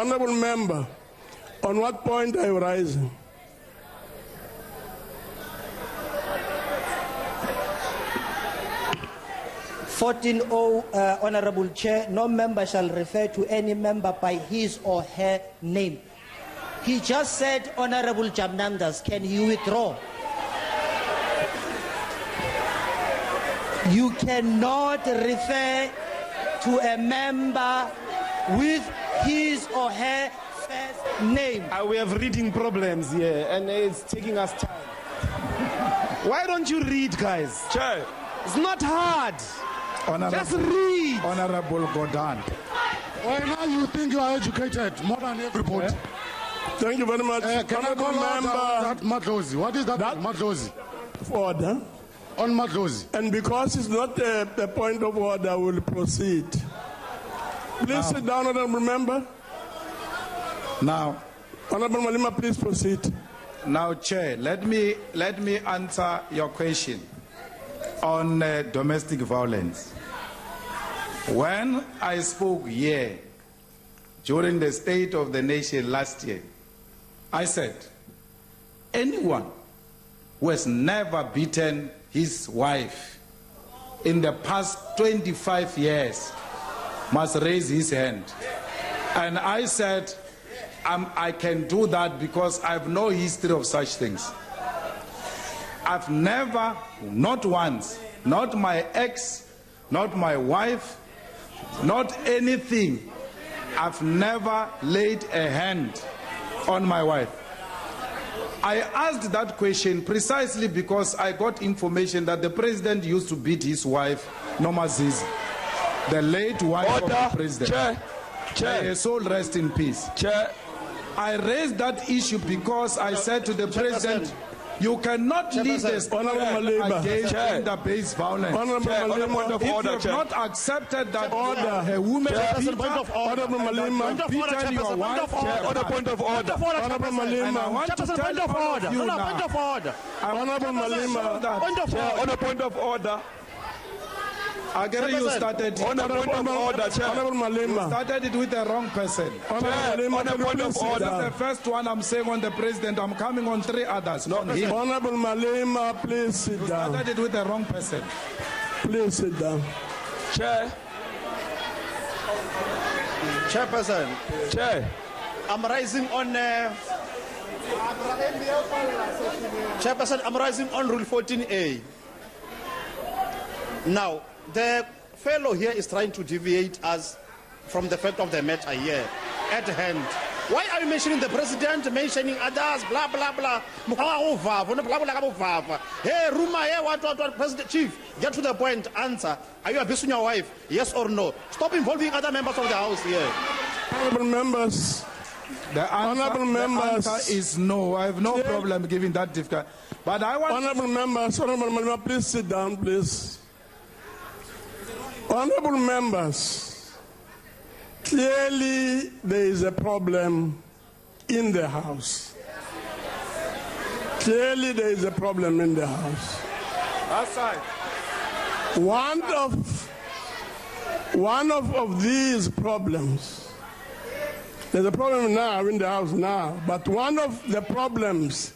Honorable member, on what point are you rising? Honorable Chair, no member shall refer to any member by his or her name. He just said, Honorable Jamnandas, can you withdraw? You cannot refer to a member with his or her first name. We have reading problems here and it's taking us time. Why don't you read, guys? Chair. It's not hard. Just read. Honorable Gordon. Why now you think you are educated more than everybody? Thank you very much. Can I call that Matlozi? What is that Matlozi? Order. On Matlozi. And because it's not a point of order, we'll proceed. Please sit down, Honorable Member. Now, Honorable Malema, please proceed. Now, Chair, let me answer your question on domestic violence. When I spoke here during the State of the Nation last year, I said, anyone who has never beaten his wife in the past 25 years must raise his hand. And I said, I can do that because I have no history of such things. I've never, not once, not my ex, not my wife, not anything, I've never laid a hand on my wife. I asked that question precisely because I got information that the president used to beat his wife, Noma Zizi, the late wife of the president. Chair. May her soul rest in peace. Chair. I raised that issue because I said to the president, you cannot lead the state against gender-based violence. If you have not accepted that a woman beaten your wife, on a point of order. Honorable Malema, I want to tell all of you now. Honorable Malema, On a point of order. Again, you started. On a point of order, Chair. Honorable Malema. You started it with the wrong person. Honorable on a point of order. That's the first one I'm saying on the president. I'm coming on 3 others. Not him. Honorable Malema, please sit down. You started it with the wrong person. Please sit down. Chair. Chairperson. Chair. I'm rising on. Chairperson, I'm rising on Rule 14A. Now, the fellow here is trying to deviate us from the fact of the matter here at hand. Why are you mentioning the president, mentioning others, blah, blah, blah? Hey, rumor here, what, President Chief, get to the point, answer. Are you abusing your wife? Yes or no? Stop involving other members of the House here. Honorable members. The answer is no. I have no problem giving that difficult. But I want. Honorable members, Honorable Malema, please sit down, please. Honorable members, clearly there is a problem in the House. Clearly there is a problem in the House. That's right. One of these problems, there's a problem now in the House now, but one of the problems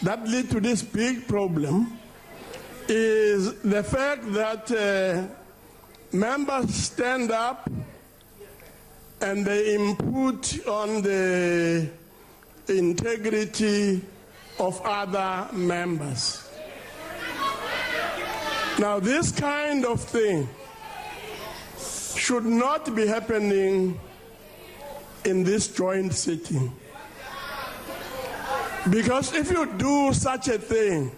that lead to this big problem is the fact that members stand up and they input on the integrity of other members. Now, this kind of thing should not be happening in this joint sitting. Because if you do such a thing,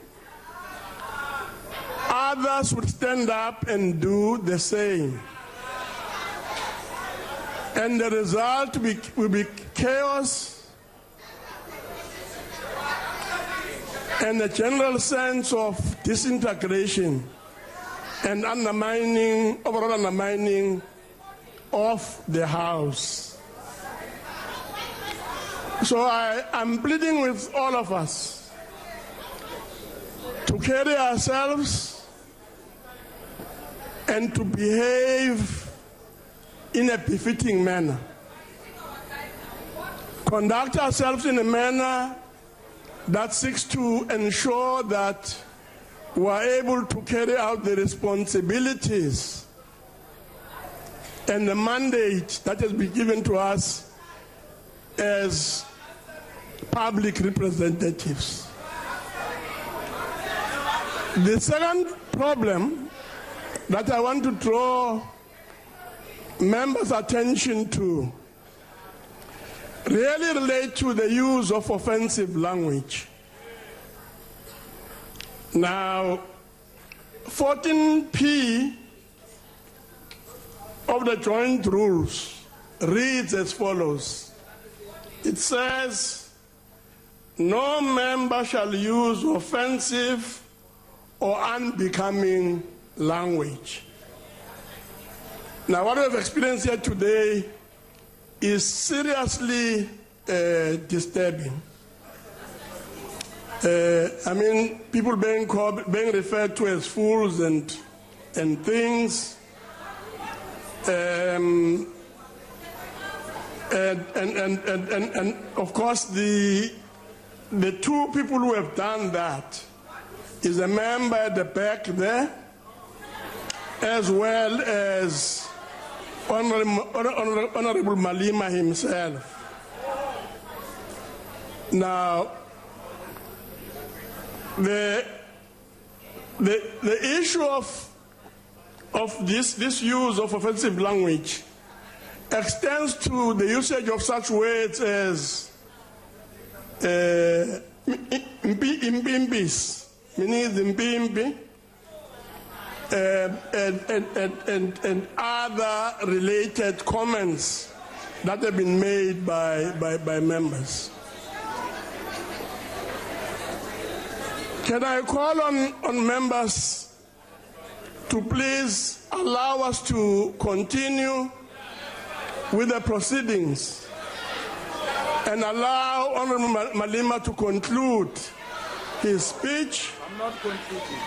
others would stand up and do the same. And the result will be chaos and a general sense of disintegration and overall undermining of the House. So I'm pleading with all of us to carry ourselves and to behave in a befitting manner. conduct ourselves in a manner that seeks to ensure that we are able to carry out the responsibilities and the mandate that has been given to us as public representatives. The second problem that I want to draw members' attention to really relate to the use of offensive language. Now, 14P of the joint rules reads as follows. It says, no member shall use offensive or unbecoming language. Now, what we have experienced here today is seriously disturbing. I mean, people being referred to as fools and things, and of course the two people who have done that is a member at the back there, as well as Honorable Malema himself. Now, the issue of this use of offensive language extends to the usage of such words as impimpis, meaning the impimpi, and other related comments that have been made by members. Can I call on members to please allow us to continue with the proceedings and allow Honorable Malema to conclude his speech? I'm not concluding.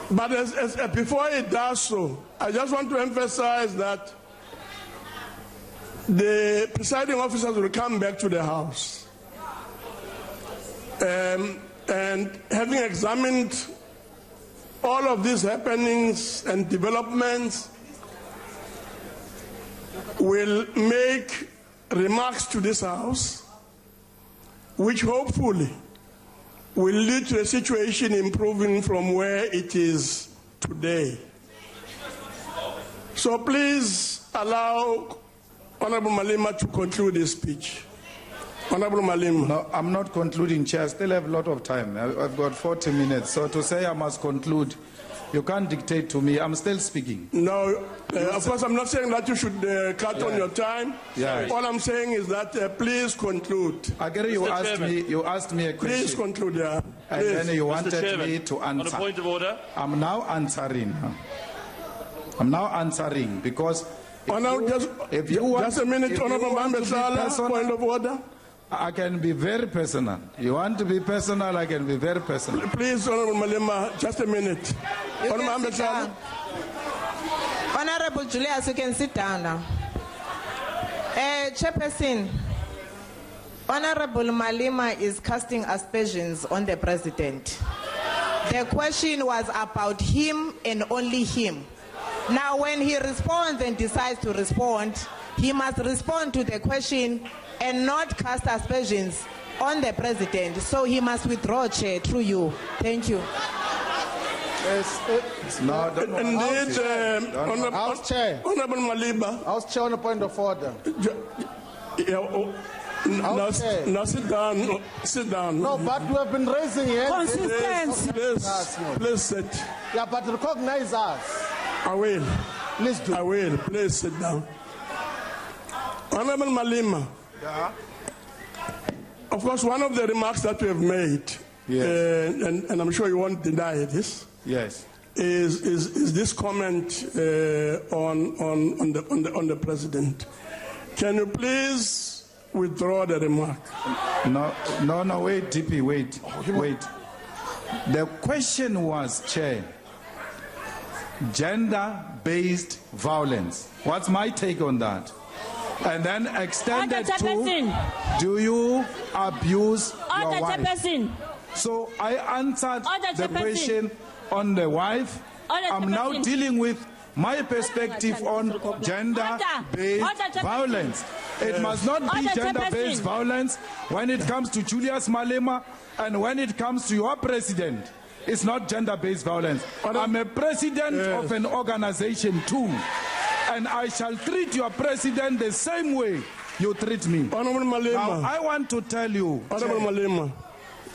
But before it does so, I just want to emphasize that the presiding officers will come back to the House. And having examined all of these happenings and developments, will make remarks to this House, which hopefully will lead to a situation improving from where it is today. So please allow Honorable Malema to conclude his speech. Honorable Malema. No, I'm not concluding, Chair. I still have a lot of time. I've got 40 minutes. So to say I must conclude, you can't dictate to me. I'm still speaking. No, of course, I'm not saying that you should cut on your time. Yeah. All I'm saying is that please conclude. I get it. You asked me a question. Please conclude, yeah. And Please. then you wanted Chairman, me to answer. on a point of order. I'm now answering. Because if you want, just a minute, Honorable Member Sala, point of order. I can be very personal. You want to be personal, I can be very personal. Please, Honorable Malema, just a minute. Honorable Member Sala. Honorable Julius, you can sit down now. Chairperson, Honorable Malema is casting aspersions on the president. The question was about him and only him. Now, when he responds and decides to respond, he must respond to the question and not cast aspersions on the president. So he must withdraw, Chair, through you. Thank you. Indeed, House Chair. Honorable Malema. House Chair on a point of order. Now sit down. Sit down. No, but we have been raising hands. Consistency. Please sit. Yeah, but recognize us. I will. Please do. I will. Please sit down. Honorable Malema. Yeah. Of course, one of the remarks that we have made, yes. And I'm sure you won't deny this, yes, is this comment on the president. Can you please withdraw the remark? No, wait, DP, wait. The question was, Chair, gender-based violence. What's my take on that? And then extended Order, to, Chairperson. do you abuse your Order, wife? Chairperson. So I answered Order, the Chairperson. question on the wife. Order, I'm now Chairperson. dealing with my perspective on gender-based Order, Chairperson. violence. It must not be Order, gender-based Chairperson. violence when it comes to Julius Malema and when it comes to your president. It's not gender-based violence. I'm a president of an organization too. And I shall treat your president the same way you treat me. Honorable Malema. Now, I want to tell you, Honorable Malema.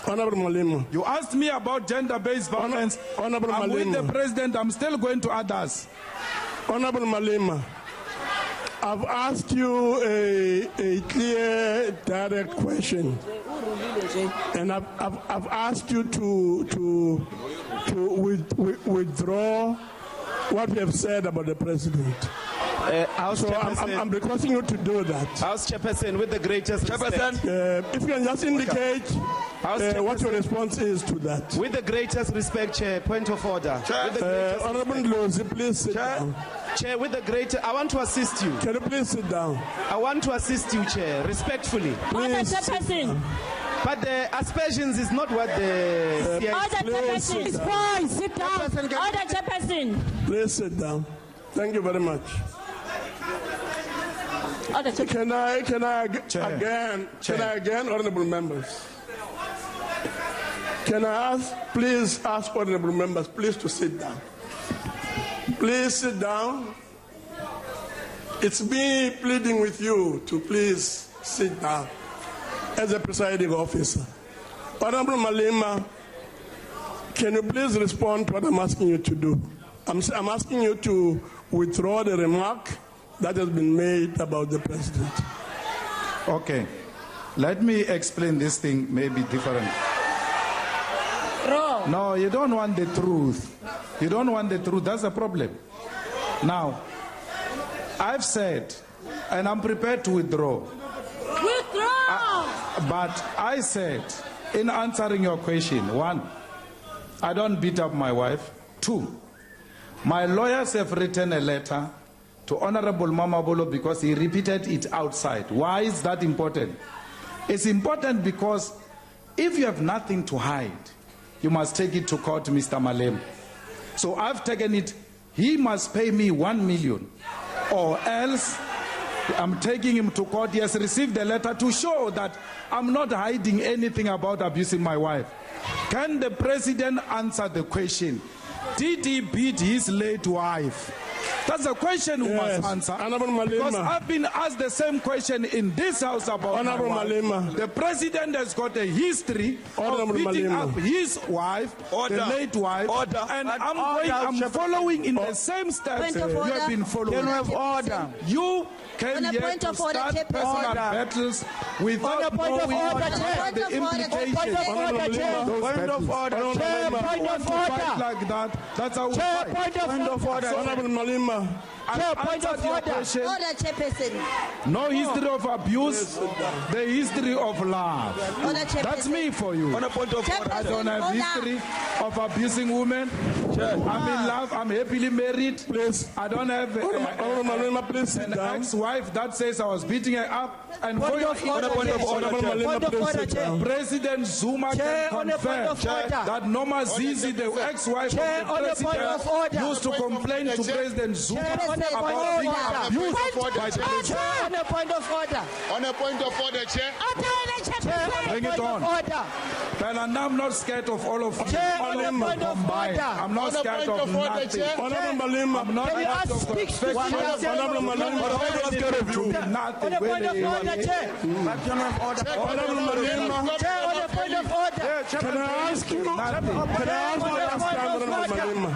Honorable Malema. you asked me about gender-based violence. Honorable I'm with the Malema. president. I'm still going to others. Honorable Malema, I've asked you a clear, direct question, and I've asked you to withdraw what you have said about the president. House So Chairperson, I'm requesting you to do that. House Chairperson, with the greatest respect. If you can just indicate what your response is to that. With the greatest respect, Chair, point of order. With the greatest Honorable Ndlozi, please sit down. Chair, with the greatest, I want to assist you. Can you please sit down? I want to assist you, Chair, respectfully. Order, Please sit Chairperson. down. But the aspersions is not what the CIC. Order, Please sit Chairperson. down. Fine, sit down. Order, Chairperson. Please sit down. Thank you very much. Order, Chairperson. Can I Chair. again, honorable members? Can I please ask honorable members, please to sit down. Please sit down. It's me pleading with you to please sit down as a presiding officer. Honorable Malema, can you please respond to what I'm asking you to do? I'm asking you to withdraw the remark that has been made about the president. Okay. Let me explain this thing maybe different. Wrong. No, you don't want the truth. You don't want the truth. That's the problem. Now, I've said, and I'm prepared to withdraw. Withdraw. But I said, in answering your question, 1, I don't beat up my wife. 2, my lawyers have written a letter to Honorable Mamabolo because he repeated it outside. Why is that important? It's important because if you have nothing to hide, you must take it to court, Mr. Malem. So I've taken it. He must pay me 1 million, or else I'm taking him to court. He has received a letter to show that I'm not hiding anything about abusing my wife. Can the president answer the question? Did he beat his late wife? That's a question we must answer. Honorable Malema. Because I've been asked the same question in this house about Honorable my wife. Malema. The president has got a history Honorable of beating Malema. up his wife, the late wife, and I'm following in the same steps Point of you have order. been following. Can we have order? You came On a here point to of order, start Chairperson. personal Order. battles without On a point of knowing order, what Chair. are the Point of order, implications Honorable Malema. those Point battles. of order. Honorable Chair, Malema. point Want of to fight order. like that? That's how we Chair, fight. point of order. Honorable Malema. Chair, point of order. Order, Chairperson. No history of abuse, the history of love. Order, Chairperson. That's me for you. On a point of order. I don't have Order. history of abusing women. I'm in love. I'm happily married. Please. I don't have Honorable Malema, please sit an down. ex-wife that says I was beating her up. And for your Honorable Malema, Point of please order, sit Chair. down. President Zuma Chair, can on a point confirm of order. that Noma Zizi, the ex-wife Chair, of on the a point of order. president, used to complain to President Zuma Chair, on a point about of being order. abused Point by the of president. Chair, on a point of order. On a point of order, Chair. Order, Chair, on a Bring it point on. of order. Well, and I'm not scared of all of you. Chair, on a point of Combined. order. I'm not On a scared point of of order, nothing. Chair. Honorable Malema. I'm not Can you scared ask of speak to one confession. Honorable Malema. I'm not scared of you. Nothing. On a point of Really. order, Chair. Honorable Malema. Chair, on a point of order. Can I ask you? Can I ask you last time, Honorable Malema?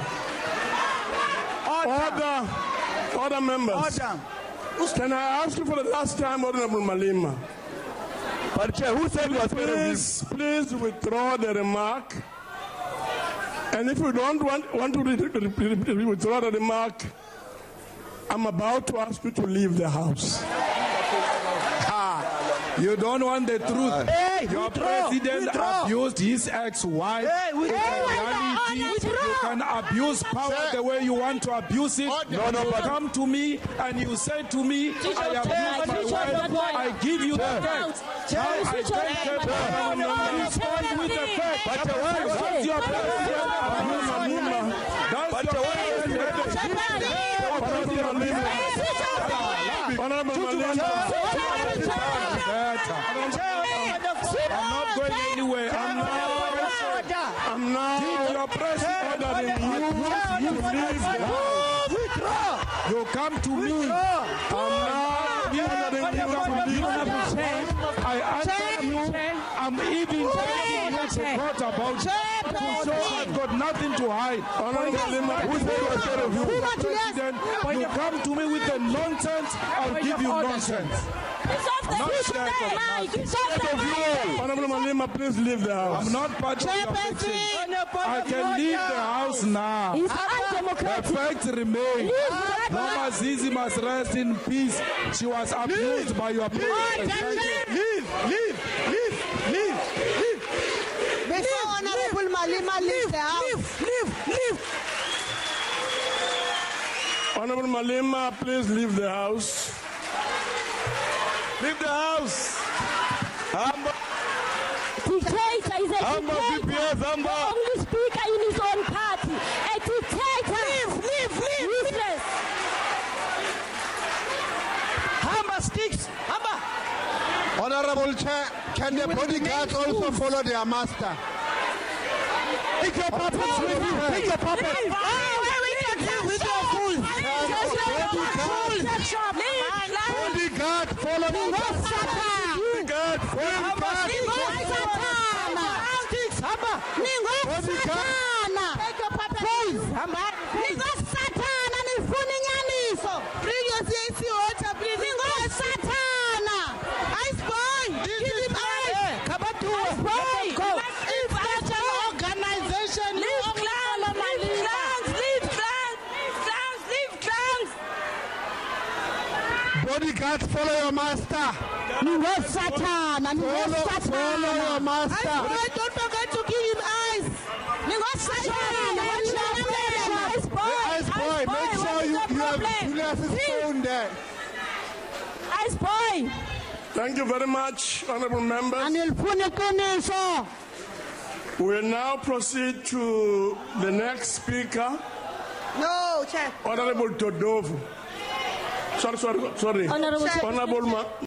Order, members. Can I ask you for the last time, Honorable Malema? But Chair, who said you are scared of him? Please withdraw the remark. And if you don't want to withdraw the remark, I'm about to ask you to leave the house. You don't want the truth. Your president abused his ex-wife. It's a reality. You can abuse power the way you want to abuse it. But come to me and you say to me, I abuse my wife. I give you the facts. Now I take care of respond with the facts. That's your president. That's your I'm not going anywhere. I'm not. Your president ordering you to leave the house. You come to me. I'm not ordering you to leave the house. I answer you. I'm even telling you to talk about it. To show I've got nothing to hide. President, you come to me with the nonsense, I'll give you nonsense. Honorable Malema, please leave the house. I'm not part of your fiction. I can leave the house now. The facts remain. Mama Zizi must rest in peace. She was abused by your president. Leave. Before Honorable Malema leaves the house. Leave. Honorable Malema, please leave the house. Leave the house. Dictator is a dictator. The only speaker in his own party. A dictator. Leave. Useless. Hamba sticks. Hamba. Honorable Chair, can the bodyguards also follow their master? Take your puppets with you. Take your puppets. Bodyguard, follow me. Bodyguard, follow your master. Follow your master. Don't forget to give him eyes. Ice boy, make sure you have Julius's phone there. Ice boy. Thank you very much, honorable members. We will now proceed to the next speaker. No, Chair. Honorable Todovu. Sorry. Honorable